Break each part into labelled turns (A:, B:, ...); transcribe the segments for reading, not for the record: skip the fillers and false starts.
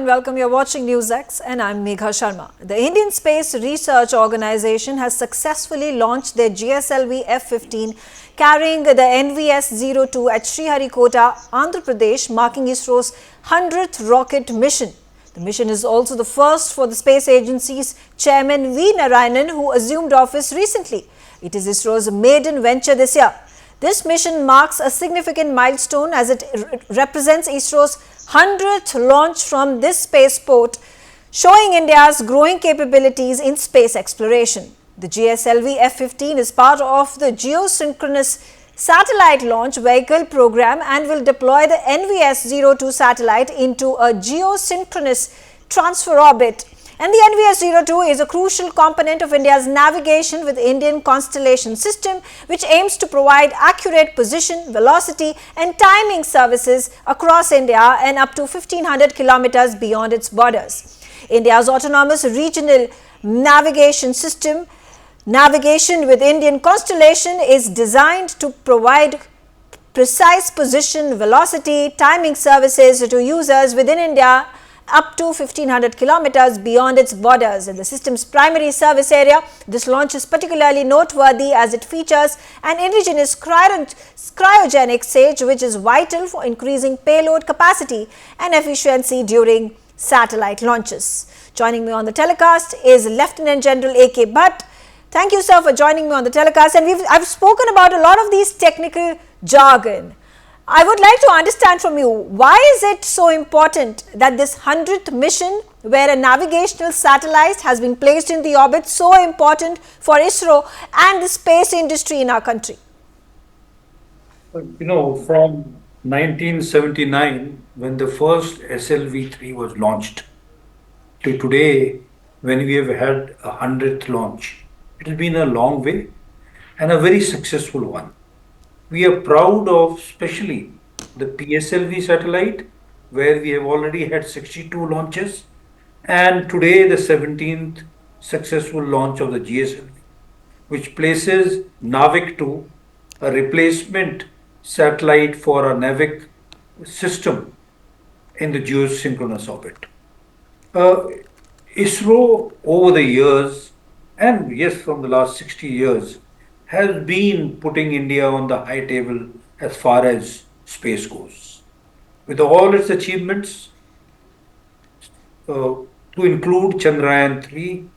A: and welcome. You're watching NewsX and I'm Megha Sharma. The Indian Space Research Organization has successfully launched their gslv F-15 carrying the NVS-02 at Sriharikota, Andhra Pradesh, marking ISRO's 100th rocket mission. The mission is also the first for the space agency's chairman V. Narayanan, who assumed office recently. It is ISRO's maiden venture this year. This mission marks a significant milestone as it represents ISRO's 100th launch from this spaceport, showing India's growing capabilities in space exploration. The gslv F-15 is part of the geosynchronous satellite launch vehicle program and will deploy the NVS-02 satellite into a geosynchronous transfer orbit. And the NVS-02 is a crucial component of India's navigation with Indian constellation system, which aims to provide accurate position, velocity and timing services across India and up to 1500 kilometers beyond its borders. India's autonomous regional navigation system, Navigation with Indian Constellation, is designed to provide precise position, velocity, timing services to users within India up to 1500 kilometers beyond its borders. In the system's primary service area, this launch is particularly noteworthy as it features an indigenous cryogenic stage, which is vital for increasing payload capacity and efficiency during satellite launches. Joining me on the telecast is Lieutenant General A.K. Bhatt. Thank you, sir, for joining me on the telecast. And I've spoken about a lot of these technical jargon. I would like to understand from you, why is it so important that this 100th mission, where a navigational satellite has been placed in the orbit, so important for ISRO and the space industry in our country?
B: You know, from 1979, when the first SLV-3 was launched, to today, when we have had a 100th launch, it has been a long way and a very successful one. We are proud of especially the PSLV satellite, where we have already had 62 launches, and today the 17th successful launch of the GSLV, which places NAVIC 2, a replacement satellite for a NAVIC system, in the geosynchronous orbit. ISRO over the years, and yes, from the last 60 years, has been putting India on the high table as far as space goes. With all its achievements, to include Chandrayaan-3,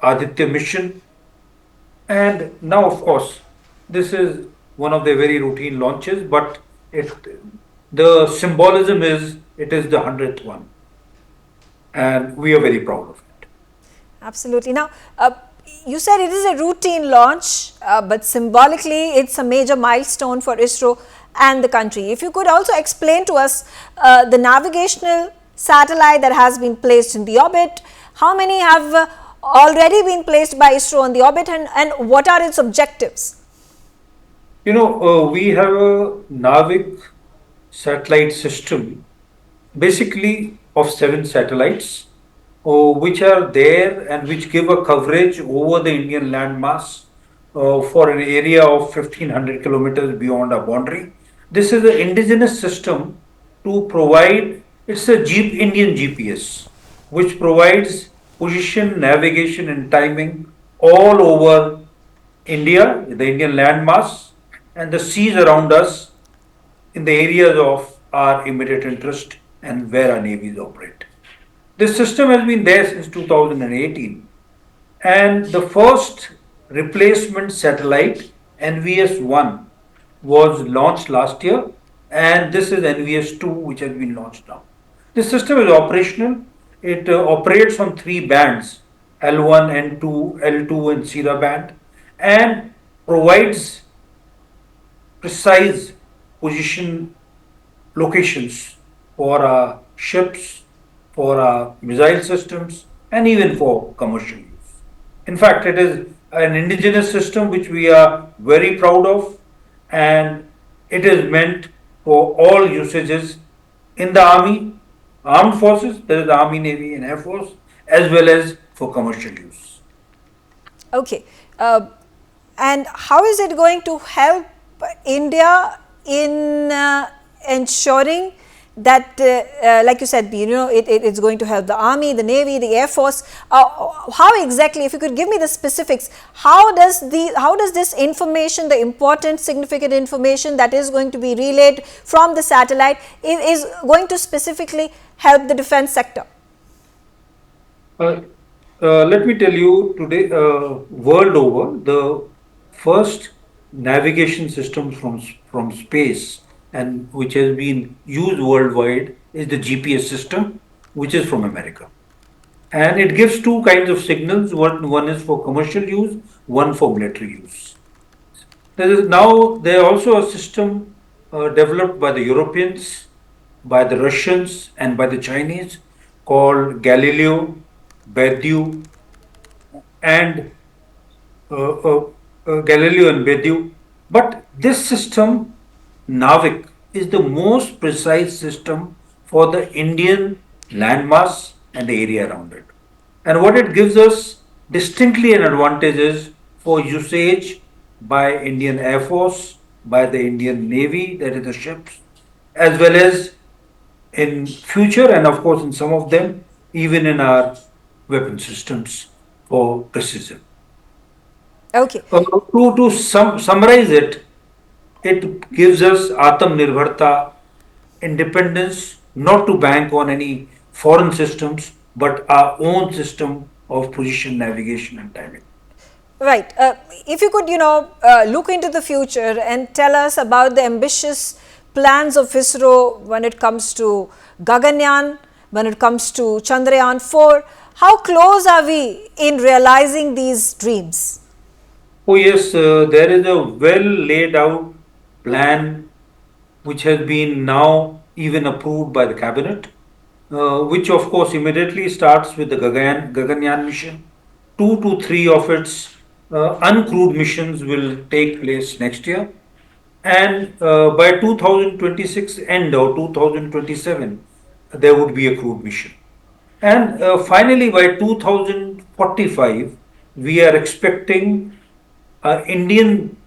B: Aditya mission, and now of course, this is one of the very routine launches, but the symbolism is, it is the 100th one. And we are very proud of it.
A: Absolutely. Now, you said it is a routine launch, but symbolically it's a major milestone for ISRO and the country. If you could also explain to us the navigational satellite that has been placed in the orbit, how many have already been placed by ISRO on the orbit, and what are its objectives?
B: You know, we have a NAVIC satellite system, basically of 7 satellites, which are there and which give a coverage over the Indian landmass for an area of 1500 kilometers beyond our boundary. This is an indigenous system to provide, it's a Indian GPS, which provides position, navigation and timing all over India, the Indian landmass and the seas around us in the areas of our immediate interest and where our navies operate. This system has been there since 2018, and the first replacement satellite, NVS-1, was launched last year, and this is NVS-2, which has been launched now. This system is operational. It operates on 3 bands, L1, N2, L2 and CERA band, and provides precise position locations for our ships, for our missile systems, and even for commercial use. In fact, it is an indigenous system which we are very proud of, and it is meant for all usages in the Army, Armed Forces, there is the Army, Navy and Air Force, as well as for commercial use.
A: Okay. And how is it going to help India in ensuring that, like you said, it's going to help the Army, the Navy, the Air Force. How exactly, if you could give me the specifics, how does this information, the important, significant information that is going to be relayed from the satellite, is going to specifically help the defense sector?
B: Uh, Let me tell you today, world over, the first navigation system from space and which has been used worldwide is the GPS system, which is from America. And it gives two kinds of signals. One is for commercial use, one for military use. There also a system developed by the Europeans, by the Russians, and by the Chinese called Galileo, Beidou, and uh, uh, Galileo and Beidou. But this system, NAVIC, is the most precise system for the Indian landmass and the area around it. And what it gives us distinctly an advantage is for usage by Indian Air Force, by the Indian Navy, that is the ships, as well as in future and of course in some of them even in our weapon systems for precision.
A: Okay.
B: To summarize it, it gives us Atam Nirbharta, independence, not to bank on any foreign systems, but our own system of position, navigation, and timing.
A: Right. If you could, look into the future and tell us about the ambitious plans of ISRO when it comes to Gaganyaan, when it comes to Chandrayaan 4, how close are we in realizing these dreams?
B: Oh, yes, there is a well laid out plan which has been now even approved by the cabinet, which of course immediately starts with the Gaganyaan mission. Two to three of its uncrewed missions will take place next year. And by 2026 end or 2027, there would be a crewed mission. And finally, by 2045, we are expecting an Indian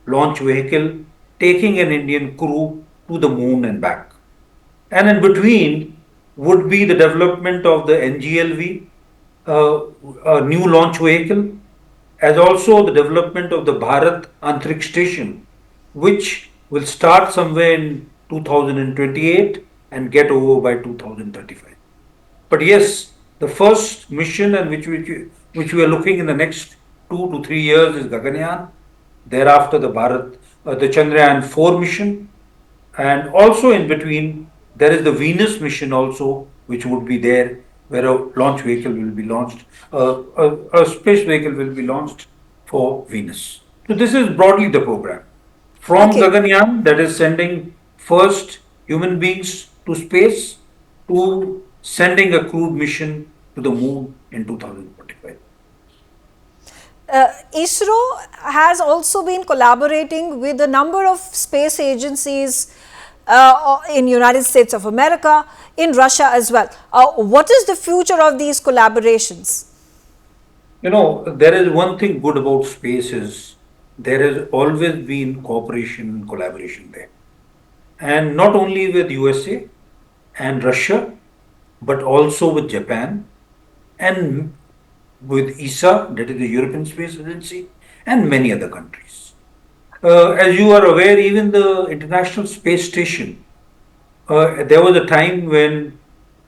B: launch vehicle taking an Indian crew to the moon and back. And in between would be the development of the NGLV, a new launch vehicle, as also the development of the Bharat Antariksh Station, which will start somewhere in 2028 and get over by 2035. But yes, the first mission and which we are looking in the next 2 to 3 years is Gaganyaan. Thereafter, the Chandrayaan 4 mission, and also in between there is the Venus mission also, which would be there, where a launch vehicle will be launched, a space vehicle will be launched for Venus. So this is broadly the program. From
A: Okay.
B: Gaganyaan, that is sending first human beings to space, to sending a crewed mission to the moon in 2045.
A: ISRO has also been collaborating with a number of space agencies in United States of America, in Russia as well. What is the future of these collaborations?
B: There is one thing good about space is there has always been cooperation and collaboration there. And not only with USA and Russia, but also with Japan and with ESA, that is the European Space Agency, and many other countries. As you are aware, even the International Space Station, there was a time when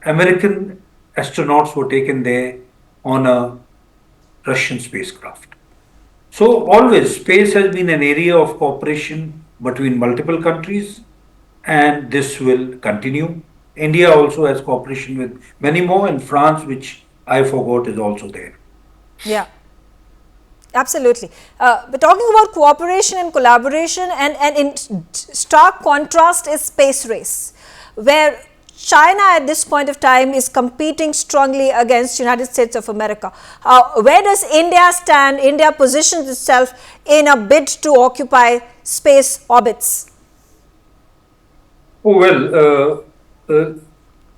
B: American astronauts were taken there on a Russian spacecraft. So, always space has been an area of cooperation between multiple countries, and this will continue. India also has cooperation with many more, and France, which I forgot, is also there.
A: Yeah. Absolutely. But talking about cooperation and collaboration, and in stark contrast is space race, where China at this point of time is competing strongly against United States of America. Where does India stand? India positions itself in a bid to occupy space orbits.
B: Oh, well,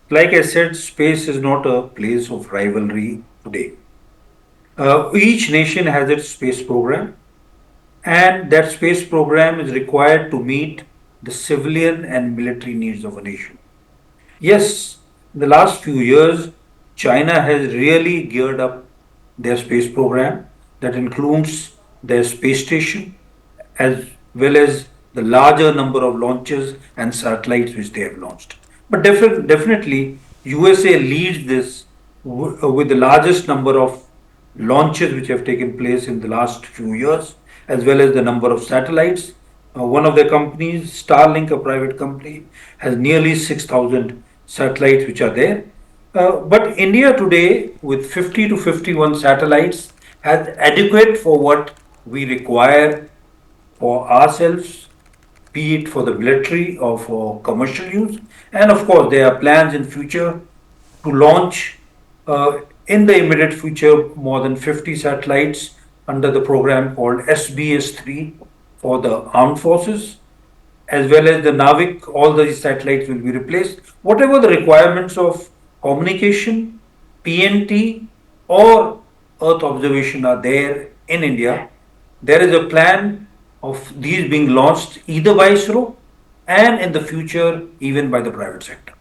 B: like I said, space is not a place of rivalry today. Each nation has its space program, and that space program is required to meet the civilian and military needs of a nation. Yes, in the last few years, China has really geared up their space program that includes their space station as well as the larger number of launches and satellites which they have launched. But definitely, USA leads this with the largest number of launches which have taken place in the last few years, as well as the number of satellites. One of the companies, Starlink, a private company, has nearly 6,000 satellites which are there. But India today, with 50 to 51 satellites, has adequate for what we require for ourselves, be it for the military or for commercial use. And of course, there are plans in future to launch in the immediate future more than 50 satellites under the program called SBS-3 for the armed forces, as well as the Navik. All these satellites will be replaced. Whatever the requirements of communication, PNT, or Earth observation are there in India, there is a plan of these being launched either by ISRO and in the future even by the private sector.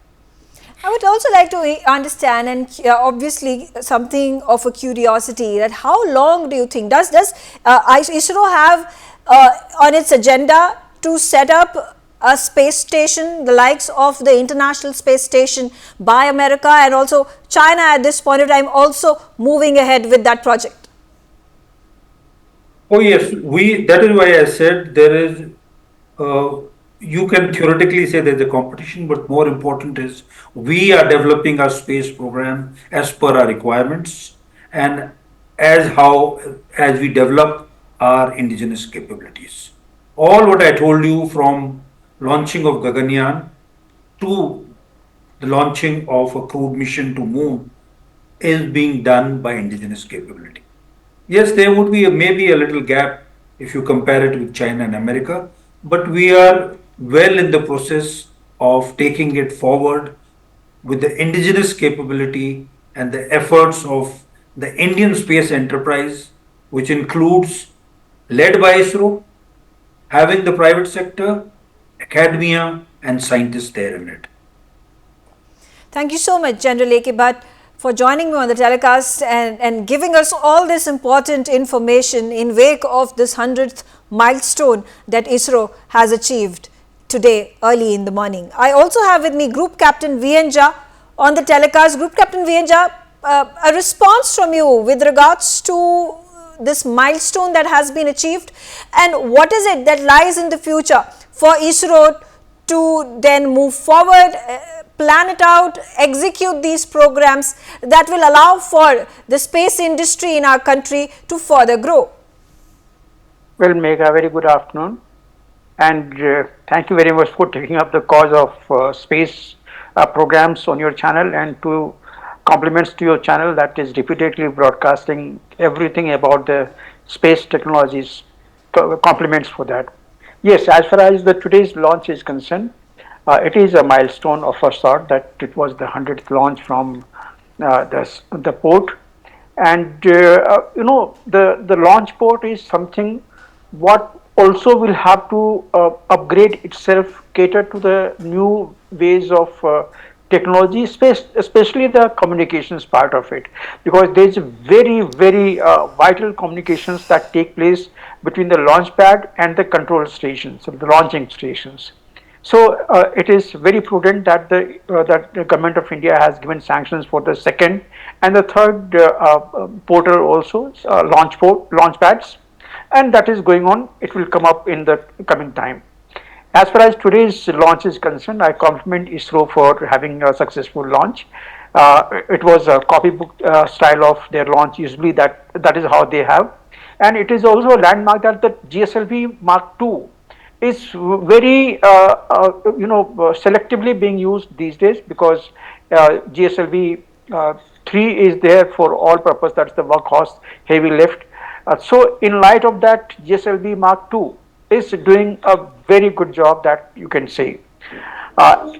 A: I would also like to understand, and obviously something of a curiosity, that how long do you think does ISRO have on its agenda to set up a space station, the likes of the International Space Station by America, and also China at this point of time also moving ahead with that project?
B: Oh yes, we. That is why I said there is. Uh, you can theoretically say there's a competition, but more important is we are developing our space program as per our requirements and as we develop our indigenous capabilities. All what I told you from launching of Gaganyaan to the launching of a crewed mission to moon is being done by indigenous capability. Yes, there would be maybe a little gap if you compare it with China and America, but we are well in the process of taking it forward with the indigenous capability and the efforts of the Indian space enterprise, which includes led by ISRO, having the private sector, academia, and scientists there in it.
A: Thank you so much, General A.K. Bhatt, for joining me on the telecast and giving us all this important information in wake of this 100th milestone that ISRO has achieved today early in the morning. I also have with me Group Captain Venja on the telecast. Group Captain Venja, a response from you with regards to this milestone that has been achieved, and what is it that lies in the future for ISRO to then move forward, plan it out, execute these programs that will allow for the space industry in our country to further grow?
C: Well, Megha, very good afternoon, and thank you very much for taking up the cause of space programs on your channel, and to compliments to your channel that is repeatedly broadcasting everything about the space technologies. Compliments for that. Yes, as far as the today's launch is concerned, it is a milestone of a sort that it was the 100th launch from the port, and the launch port is something what also will have to upgrade itself, cater to the new ways of technology, especially the communications part of it, because there is very vital communications that take place between the launch pad and the control stations, so the launching stations. So it is very prudent that the government of India has given sanctions for the second and the third portal also, launch pads, and that is going on. It will come up in the coming time. As far as today's launch is concerned, I compliment ISRO for having a successful launch. It was a copybook style of their launch. Usually that is how they have, and it is also a landmark that the GSLV Mark II is very selectively being used these days, because GSLV 3 is there for all purpose. That's the workhorse heavy lift. So in light of that, GSLV Mark II is doing a very good job, that you can say.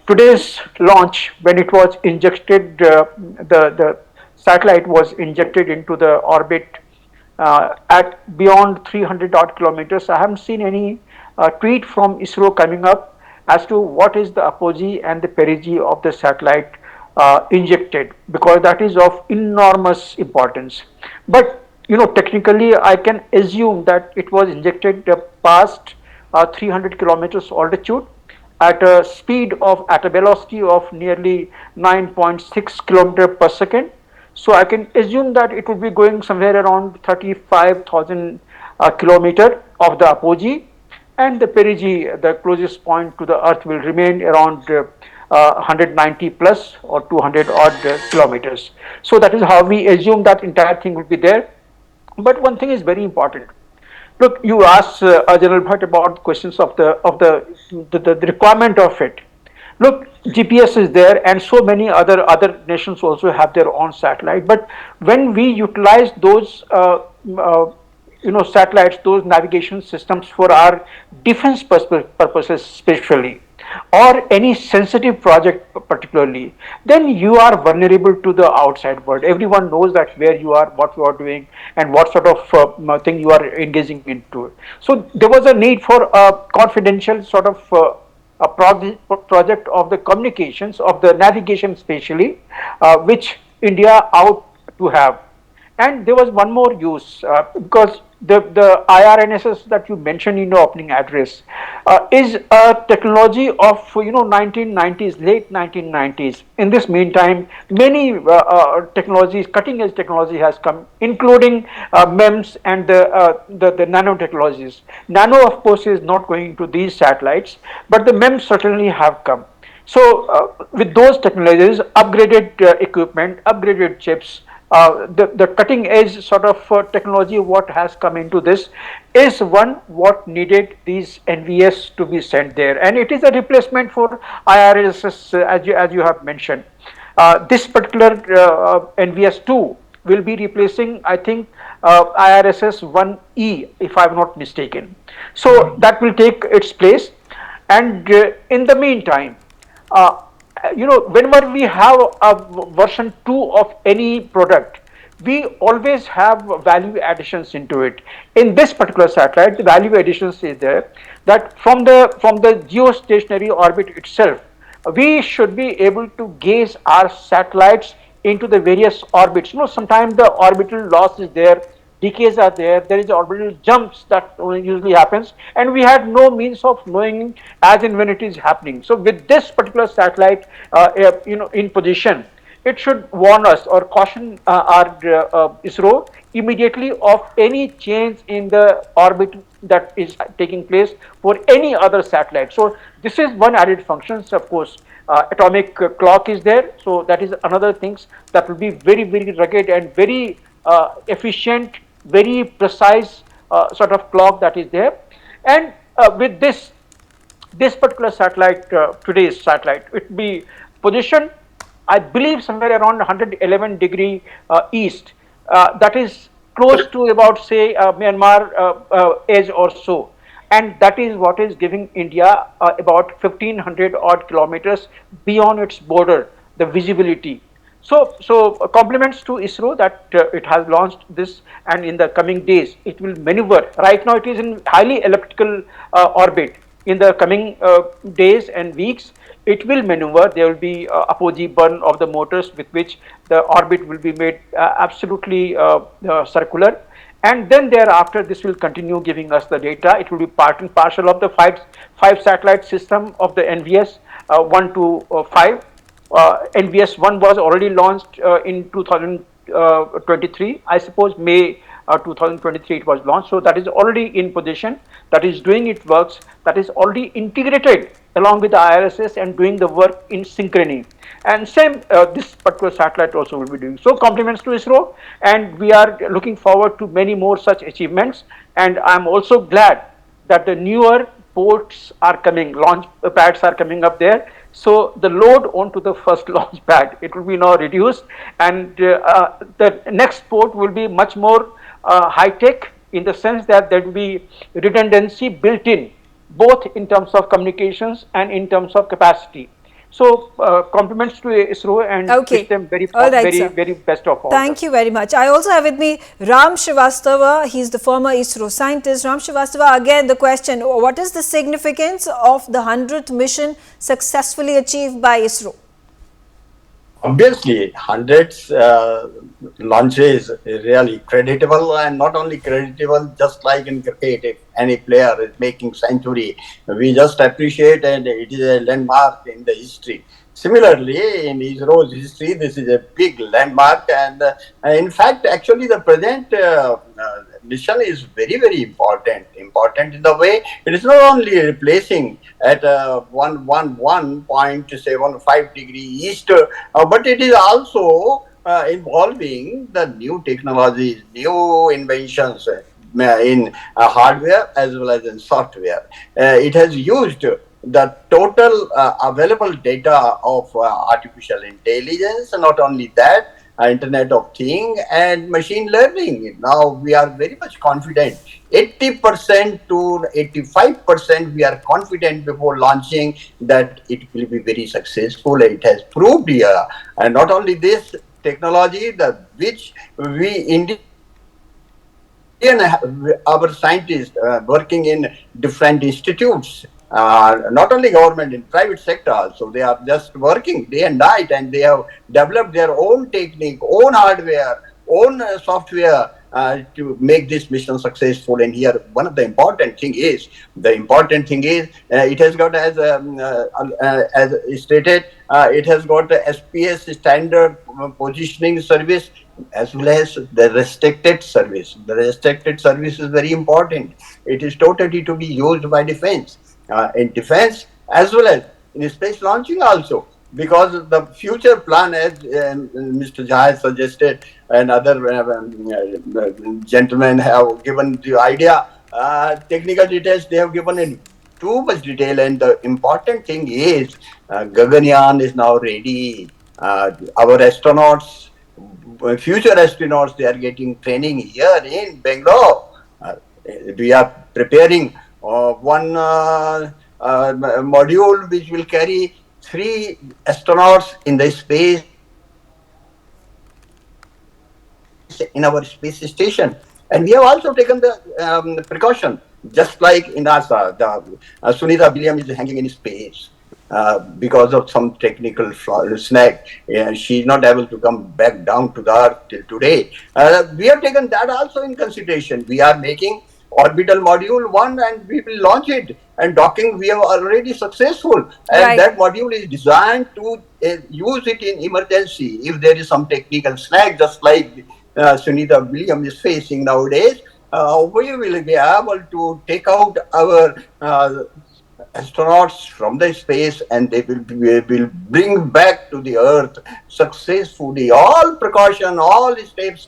C: Today's launch, when it was injected, the satellite was injected into the orbit at beyond 300 odd kilometers. I haven't seen any tweet from ISRO coming up as to what is the apogee and the perigee of the satellite injected, because that is of enormous importance. But technically I can assume that it was injected past 300 kilometers altitude at a speed of, at a velocity of nearly 9.6 kilometer per second. So I can assume that it would be going somewhere around 35,000 kilometer of the apogee, and the perigee, the closest point to the earth, will remain around 190 plus or 200 odd kilometers. So that is how we assume that entire thing will be there. But one thing is very important. Look, you asked General Bhatt about questions of the requirement of it. Look, GPS is there, and so many other nations also have their own satellite. But when we utilize those satellites, those navigation systems for our defense purposes, especially, or any sensitive project particularly, then you are vulnerable to the outside world. Everyone knows that where you are, what you are doing, and what sort of thing you are engaging into. So there was a need for a confidential sort of a project of the communications, of the navigation especially, which India ought to have. And there was one more use, because the IRNSS that you mentioned in your opening address is a technology of 1990s, late 1990s. In this meantime, many technologies, cutting edge technology has come, including MEMS and the nanotechnologies. Nano, of course, is not going into these satellites, but the MEMS certainly have come. So with those technologies, upgraded equipment, upgraded chips, the cutting edge sort of technology what has come into this is one what needed these NVS to be sent there, and it is a replacement for IRSS, as you have mentioned. This particular NVS2 will be replacing, I think, IRSS 1E, if I am not mistaken. So that will take its place, and in the meantime, whenever we have a version 2 of any product, we always have value additions into it. In this particular satellite, the value additions is there that from the geostationary orbit itself, we should be able to gaze our satellites into the various orbits. Sometimes the orbital loss is there, decays are there is orbital jumps that usually happens, and we had no means of knowing as and when it is happening. So with this particular satellite in position, it should warn us or caution our ISRO immediately of any change in the orbit that is taking place for any other satellite. So this is one added function. Of course, atomic clock is there, so that is another things that will be very, very rugged and very efficient, very precise sort of clock that is there. And with this particular satellite, today's satellite, it will be positioned, I believe, somewhere around 111 degree east. That is close to about, say, Myanmar edge or so. And that is what is giving India about 1500 odd kilometers beyond its border, the visibility. So compliments to ISRO that it has launched this, and in the coming days it will maneuver. Right now it is in highly elliptical orbit. In the coming days and weeks, it will maneuver. There will be apogee burn of the motors with which the orbit will be made absolutely circular. And then thereafter, this will continue giving us the data. It will be part and parcel of the five satellite system of the NVS 1 to 5. NVS 1 was already launched in 2023. I suppose May 2023 it was launched. So that is already in position. That is doing its works. That is already integrated along with the IRSS and doing the work in synchrony. And same this particular satellite also will be doing. So compliments to ISRO, and we are looking forward to many more such achievements. And I am also glad that the newer ports are coming, launch pads are coming up there. So the load onto the first launch pad, it will be now reduced, and the next port will be much more high tech, in the sense that there will be redundancy built in, both in terms of communications and in terms of capacity. So compliments to ISRO and wish
A: Okay.
C: them
A: All right,
C: very
A: sir.
C: very best of all.
A: Thank you very much. I also have with me Ram Srivastava. He's the former ISRO scientist. Ram Srivastava, again the question, what is the significance of the 100th mission successfully achieved by ISRO?
D: Obviously, hundreds launches really creditable, and not only creditable, just like in cricket, if any player is making century, we just appreciate, and it is a landmark in the history. Similarly, in ISRO's history, this is a big landmark, and in fact, actually, the present mission is very, very important. Important in the way it is not only replacing at 111.75 degree east, but it is also involving the new technologies, new inventions in hardware as well as in software. It has used the total available data of artificial intelligence, not only that, Internet of Things and machine learning. Now we are very much confident. 80% to 85% we are confident before launching that it will be very successful. It has proved here. And not only this technology, the which we Indian our scientists working in different institutes, not only government, in private sector. So they are just working day and night, and they have developed their own technique, own hardware, own software to make this mission successful. And here, one of the important thing is, it has got as stated, it has got the SPS standard positioning service as well as the restricted service. The restricted service is very important. It is totally to be used by defense, in defense as well as in space launching also. Because the future plan, as Mr. Jha suggested, and other gentlemen have given the idea, technical details they have given in too much detail. And the important thing is, Gaganyaan is now ready. Our astronauts, future astronauts, they are getting training here in Bangalore. We are preparing one module which will carry 3 astronauts in the space in our space station. And we have also taken the precaution, just like in NASA, the Sunita Williams is hanging in space. Because of some technical snag, she is not able to come back down to the earth till today. We have taken that also in consideration. We are making orbital module 1 and we will launch it, and docking we have already successful, and
A: Right.
D: that module is designed to use it in emergency if there is some technical snag, just like Sunita Williams is facing nowadays. We will be able to take out our astronauts from the space, and they will bring back to the earth successfully. All precaution, all steps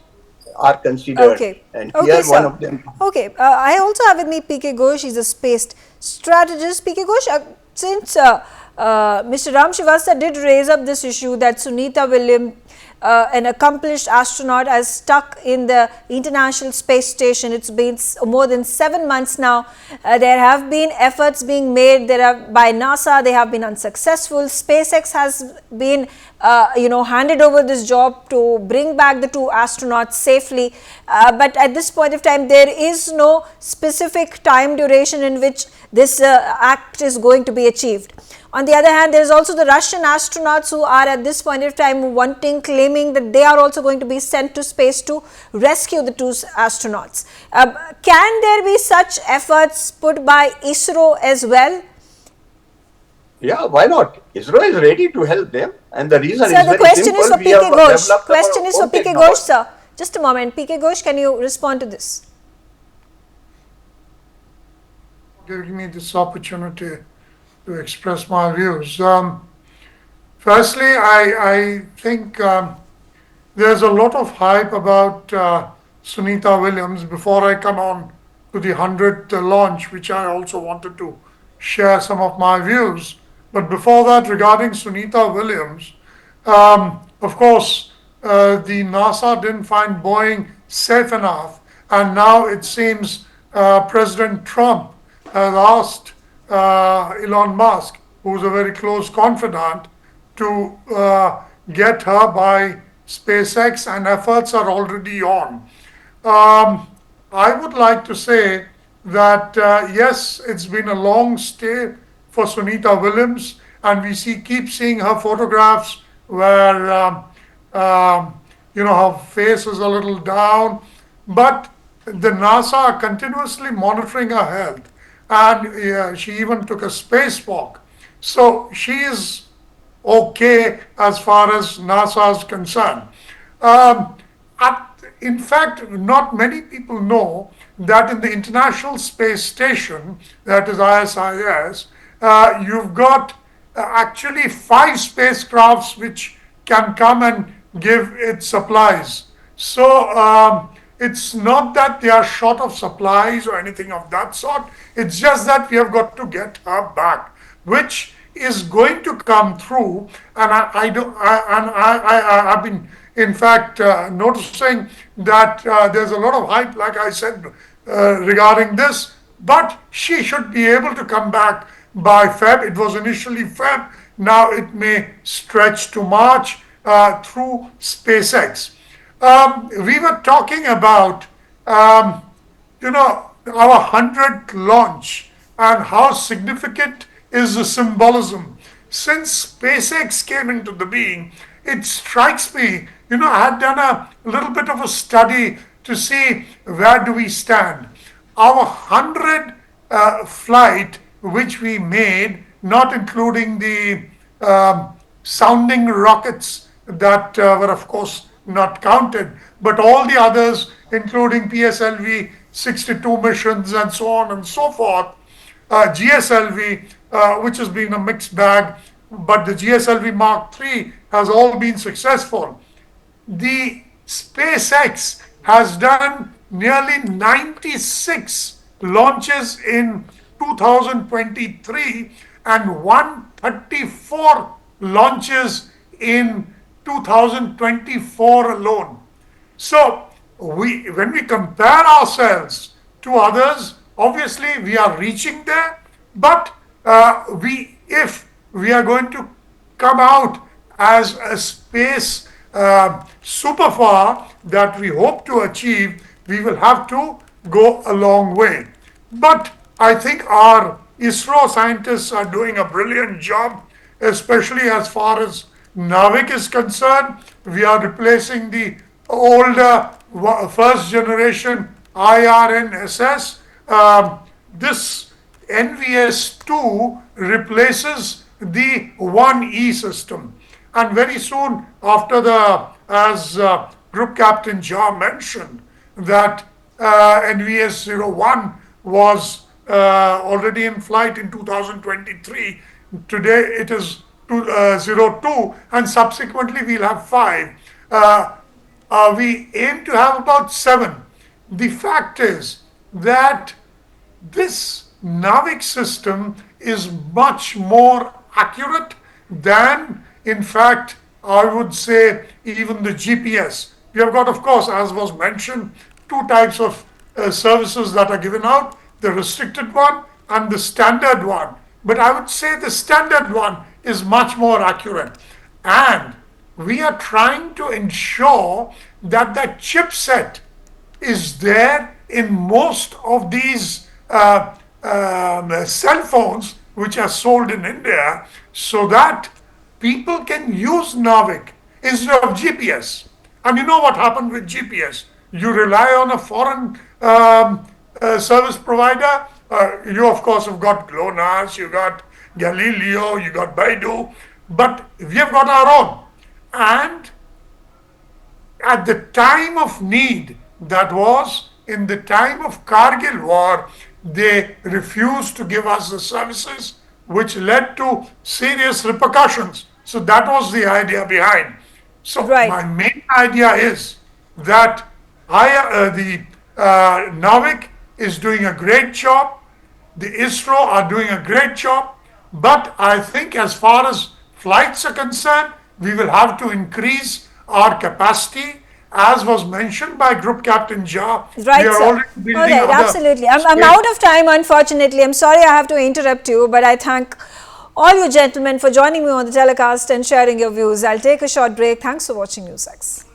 D: are considered,
A: Okay.
D: and
A: Okay,
D: here one
A: sir.
D: of them.
A: Okay. I also have with me PK Ghosh. He's a space strategist. PK Ghosh, since Mr. Ram Srivastava did raise up this issue that Sunita Williams, an accomplished astronaut, has stuck in the International Space Station. It's been more than 7 months now. There have been efforts being made by NASA. They have been unsuccessful. SpaceX has been handed over this job to bring back the 2 astronauts safely. But at this point of time, there is no specific time duration in which this act is going to be achieved. On the other hand, there is also the Russian astronauts who are at this point of time claiming that they are also going to be sent to space to rescue the 2 astronauts. Can there be such efforts put by ISRO as well?
D: Yeah, why not? ISRO is ready to help them, and the reason
A: Sir,
D: is
A: the
D: very
A: question
D: simple.
A: is for
D: We
A: PK
D: have
A: Ghosh.
D: developed
A: Question
D: our
A: is for
D: own
A: PK
D: technology.
A: Ghosh, sir. Just a moment. PK Ghosh, can you respond to this?
E: Giving me this opportunity to express my views. Firstly, I think there's a lot of hype about Sunita Williams. Before I come on to the 100th launch, which I also wanted to share some of my views. But before that, regarding Sunita Williams, of course, the NASA didn't find Boeing safe enough, and now it seems President Trump has asked Elon Musk, who's a very close confidant, to get her by SpaceX, and efforts are already on. I would like to say that yes, it's been a long stay for Sunita Williams, and we keep seeing her photographs where her face is a little down, but the NASA are continuously monitoring her health, and she even took a spacewalk. So she is okay as far as NASA is concerned. Um, in fact, not many people know that in the International Space Station, that is ISIS, you've got actually 5 spacecrafts which can come and give its supplies. So it's not that they are short of supplies or anything of that sort. It's just that we have got to get her back, which is going to come through. And I've been, in fact, noticing that there's a lot of hype, like I said, regarding this. But she should be able to come back by Feb. It was initially Feb. Now it may stretch to March through SpaceX. We were talking about, our 100th launch and how significant is the symbolism. Since SpaceX came into the being, it strikes me, I had done a little bit of a study to see where do we stand. Our 100 flight, which we made, not including the sounding rockets that were of course not counted, but all the others, including PSLV 62 missions and so on and so forth, GSLV, which has been a mixed bag, but the GSLV Mark III has all been successful. The SpaceX has done nearly 96 launches in 2023 and 134 launches in 2024 alone. So when we compare ourselves to others, obviously we are reaching there, but if we are going to come out as a space superpower that we hope to achieve, we will have to go a long way. But I think our ISRO scientists are doing a brilliant job, especially as far as NAVIC is concerned. We are replacing the older first generation IRNSS. This NVS2 replaces the 1E system. And very soon after as Group Captain Jha mentioned, that NVS01 was already in flight in 2023. Today it is 02, and subsequently we'll have 5. We aim to have about 7. The fact is that this NAVIC system is much more accurate than, in fact, I would say, even the GPS. We have got, of course, as was mentioned, 2 types of services that are given out, the restricted one and the standard one. But I would say the standard one is much more accurate. And we are trying to ensure that the chipset is there in most of these cell phones which are sold in India, so that people can use NAVIC instead of GPS. And you know what happened with GPS? You rely on a foreign service provider. You, of course, have got GLONASS, you got Galileo, you got Baidu, but we have got our own. And at the time of need, that was in the time of Kargil war, they refused to give us the services, which led to serious repercussions. So that was the idea behind. So my main idea is that the NAVIC is doing a great job, the ISRO are doing a great job, but I think as far as flights are concerned, we will have to increase our capacity, as was mentioned by Group Captain Jha.
A: Right,
E: we are
A: sir.
E: already building
A: Absolutely. I'm out of time, unfortunately. I'm sorry I have to interrupt you, but I thank all you gentlemen for joining me on the telecast and sharing your views. I'll take a short break. Thanks for watching NewsX.